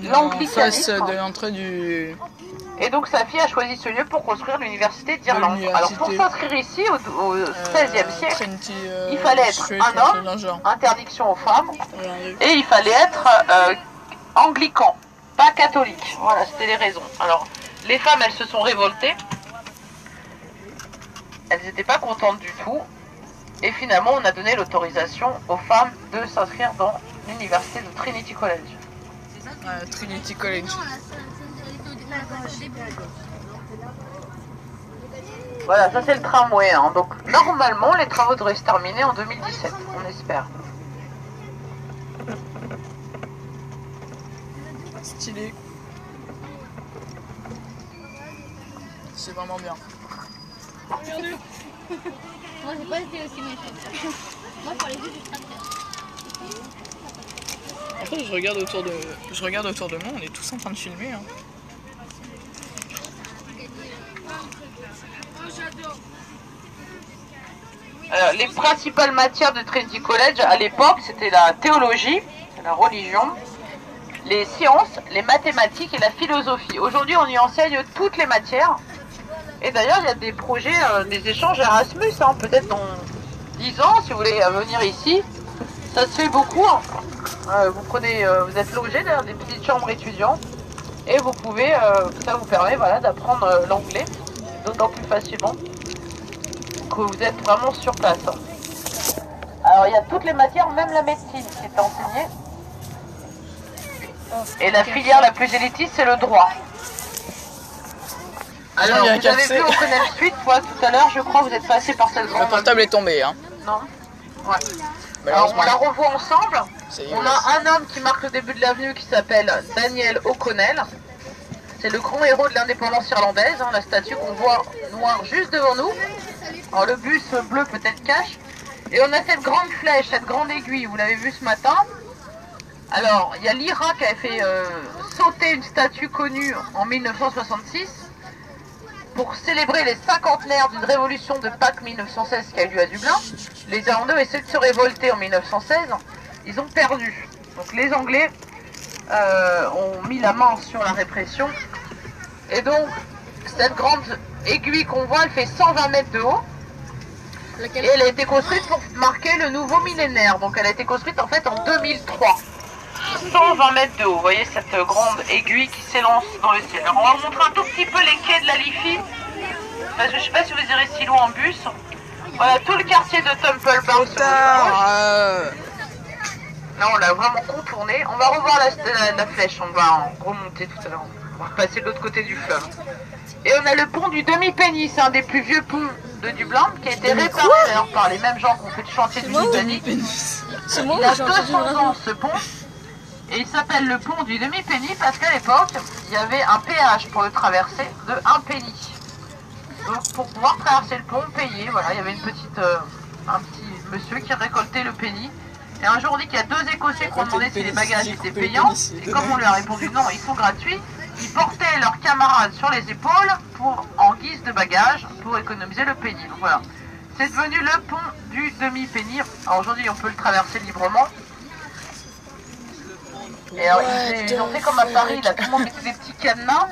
l'anglicanisme. De l'entrée du... Et donc sa fille a choisi ce lieu pour construire l'université d'Irlande. Alors pour s'inscrire ici au XVIe siècle, il fallait être un homme, interdiction aux femmes, et il fallait être anglican, pas catholique. Voilà, c'était les raisons. Alors les femmes, elles se sont révoltées, elles n'étaient pas contentes du tout, et finalement on a donné l'autorisation aux femmes de s'inscrire dans l'université de Trinity College. Trinity College. Voilà, ça c'est le tramway. Hein. Donc normalement les travaux devraient se terminer en 2017, on espère. Stylé. C'est vraiment bien. Moi j'ai pas été aussi méchant. Moi pour les jeux du tracteur. En fait, je regarde autour de moi, on est tous en train de filmer. Hein. Alors, les principales matières de Trinity College à l'époque, c'était la théologie, la religion, les sciences, les mathématiques et la philosophie. Aujourd'hui, on y enseigne toutes les matières. Et d'ailleurs, il y a des projets, des échanges Erasmus, hein, peut-être dans 10 ans, si vous voulez venir ici. Ça se fait beaucoup. Hein. Vous êtes logés dans des petites chambres étudiantes et vous pouvez, ça vous permet voilà, d'apprendre l'anglais d'autant plus facilement que vous êtes vraiment sur place. Alors il y a toutes les matières, même la médecine qui est enseignée. Et la filière la plus élitiste, c'est le droit. Alors vous avez vu au Connell Suite, tout à l'heure, je crois, vous êtes passé par cette grande... Le portable est tombé, hein. Non. Ouais. Alors on la revoit ensemble. On a un homme qui marque le début de l'avenue qui s'appelle Daniel O'Connell. C'est le grand héros de l'indépendance irlandaise, hein, la statue qu'on voit noire juste devant nous. Alors le bus bleu peut-être cache. Et on a cette grande flèche, cette grande aiguille, vous l'avez vu ce matin. Alors il y a l'Irak qui a fait sauter une statue connue en 1966 pour célébrer les cinquantenaires d'une révolution de Pâques 1916 qui a eu lieu à Dublin. Les Irlandais ont essayé de se révolter en 1916, ils ont perdu. Donc les Anglais ont mis la main sur la répression. Et donc cette grande aiguille qu'on voit, elle fait 120 mètres de haut. Et elle a été construite pour marquer le nouveau millénaire. Donc elle a été construite en fait en 2003. 120 mètres de haut, vous voyez cette grande aiguille qui s'élance dans le ciel. Alors on va vous montrer un tout petit peu les quais de la Liffey. Parce que je ne sais pas si vous irez si loin en bus. Voilà tout le quartier de Temple Bar. Là on l'a vraiment contourné. On va revoir la flèche, on va en remonter tout à l'heure. On va passer de l'autre côté du fleuve. Et on a le pont du Demi-Penny, c'est un des plus vieux ponts de Dublin qui a été réparé d'ailleurs par les mêmes gens qui ont fait le chantier du Demi-Penny. Il a 200 ans ce pont. Et il s'appelle le pont du Demi-Penny parce qu'à l'époque, il y avait un péage pour le traverser de 1 penny. Donc pour pouvoir traverser le pont, payer, voilà, il y avait un petit monsieur qui récoltait le penny. Et un jour on dit qu'il y a 2 Écossais qui ont demandé si les bagages étaient payants. Et comme on leur a répondu non, ils sont gratuits, ils portaient leurs camarades sur les épaules en guise de bagages pour économiser le penny. Donc voilà, c'est devenu le pont du Demi-Penny. Alors aujourd'hui on peut le traverser librement. Et alors ils ont fait comme à Paris, là tout le monde met des petits cadenas,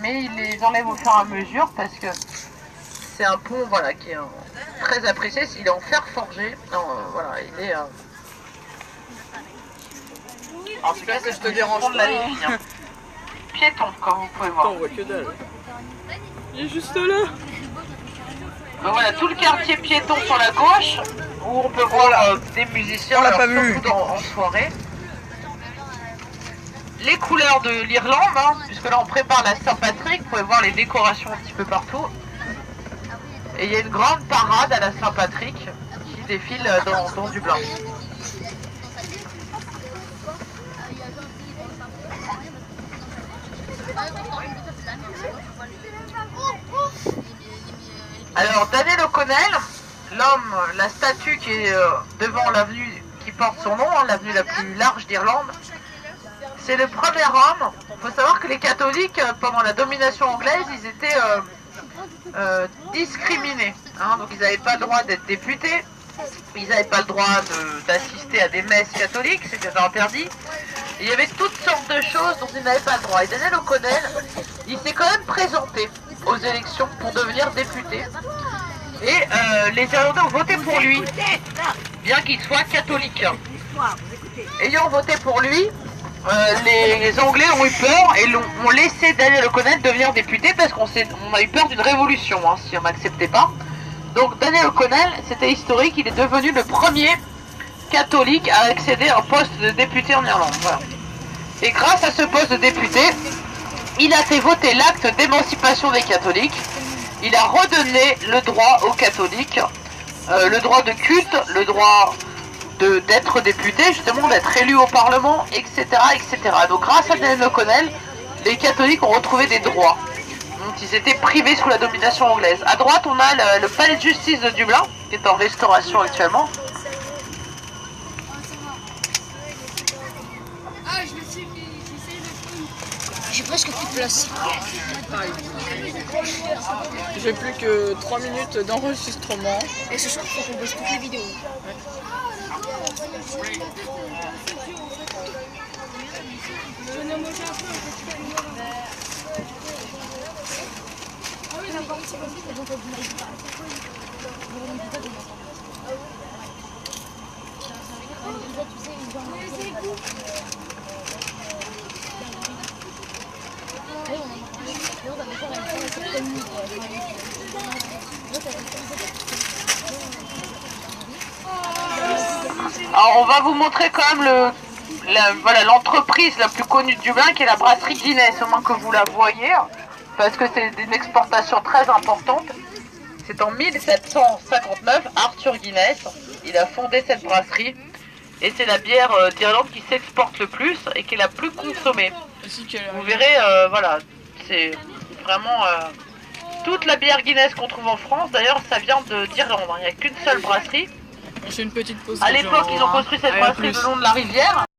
mais ils les enlèvent au fur et à mesure parce que c'est un pont voilà, qui est très apprécié, il est en fer forgé. Non, voilà, il est... En tout cas, c'est je te dérange de la Liffey. Hein. Piéton, comme vous pouvez voir. On voit que dalle. Il est juste là. Donc voilà, tout le quartier piéton sur la gauche, où on peut voir des musiciens, on l'a pas vu. En soirée. Les couleurs de l'Irlande, hein, puisque là on prépare la Saint-Patrick, vous pouvez voir les décorations un petit peu partout. Et il y a une grande parade à la Saint-Patrick qui défile dans Dublin. Alors Daniel O'Connell, l'homme, la statue qui est devant l'avenue qui porte son nom, hein, l'avenue la plus large d'Irlande, c'est le premier homme. Il faut savoir que les catholiques, pendant la domination anglaise, ils étaient discriminés. Hein, donc ils n'avaient pas le droit d'être députés, ils n'avaient pas le droit d'assister à des messes catholiques, c'était interdit. Il y avait toutes sortes de choses dont il n'avait pas le droit. Et Daniel O'Connell, il s'est quand même présenté aux élections pour devenir député. Et les Irlandais ont voté pour lui, bien qu'il soit catholique. Ayant voté pour lui, les Anglais ont eu peur et ont laissé Daniel O'Connell devenir député parce qu'on a eu peur d'une révolution hein, si on n'acceptait pas. Donc Daniel O'Connell, c'était historique, il est devenu le premier catholique à accéder à un poste de député en Irlande. Voilà. Et grâce à ce poste de député, il a fait voter l'acte d'émancipation des catholiques. Il a redonné le droit aux catholiques, le droit de culte, le droit d'être député, justement d'être élu au Parlement, etc., etc. Donc grâce à Daniel O'Connell, les catholiques ont retrouvé des droits. Donc ils étaient privés sous la domination anglaise. À droite, on a le palais de justice de Dublin, qui est en restauration actuellement. J'ai presque plus de place. J'ai plus que 3 minutes d'enregistrement. Et ce soir, il faut qu'on pose toutes les vidéos. Alors on va vous montrer quand même voilà, l'entreprise la plus connue de Dublin qui est la brasserie Guinness, au moins que vous la voyez, parce que c'est une exportation très importante. C'est en 1759, Arthur Guinness, il a fondé cette brasserie et c'est la bière d'Irlande qui s'exporte le plus et qui est la plus consommée. Vous verrez, voilà, c'est vraiment toute la bière Guinness qu'on trouve en France, d'ailleurs ça vient d'Irlande, il n'y a qu'une seule brasserie. On fait une petite pause. À l'époque, ils ont construit cette brasserie le long de la rivière.